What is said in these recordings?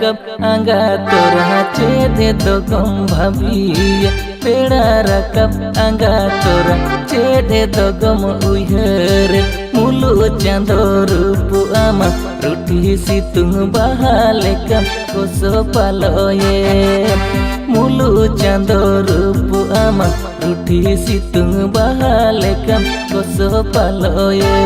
rakap angga torna cede dogom bhabiya beda rakap angga tora cede dogom uyher mulu chando rupu ama ruti situng bahalekam koso paloye mulu chando rupu ama ruti situng bahalekam koso paloye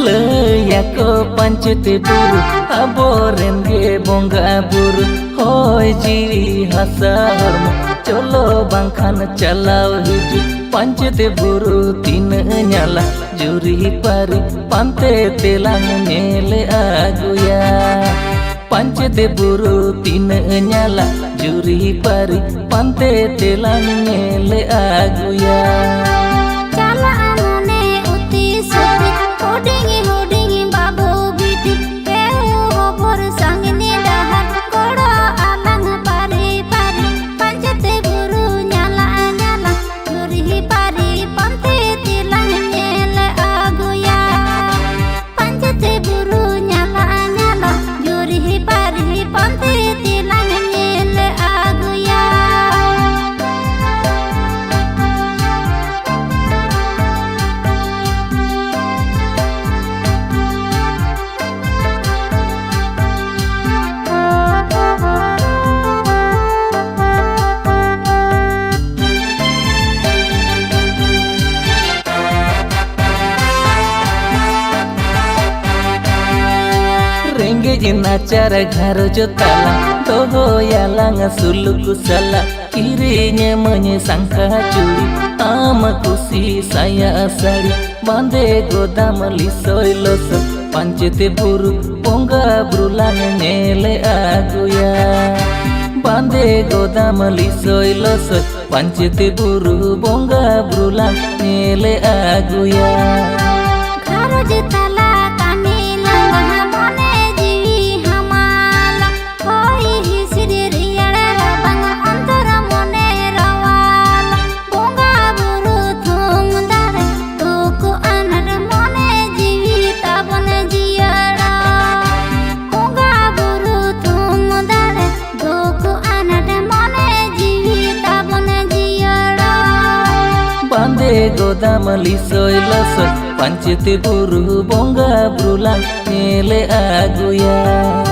Leyako pancete buru aboren ge bonga buru hoy jiri hasa hormo cholo bangkhan chalao hiju pancete buru tin nyala juri pari pante telang nele aguya pancete buru tin nyala juri pari pante telang nele aguya Acara garo jotala toho yalang suluk sala kirinya menyesangka curi ama kusi saya asari bande godam lisoy los pancete buru ponga brulang nele aguya bande godam lisoy los pancete buru ponga brulang nele aguya garo jotala godam lisoy los pancete buru bonga brulang nele aguya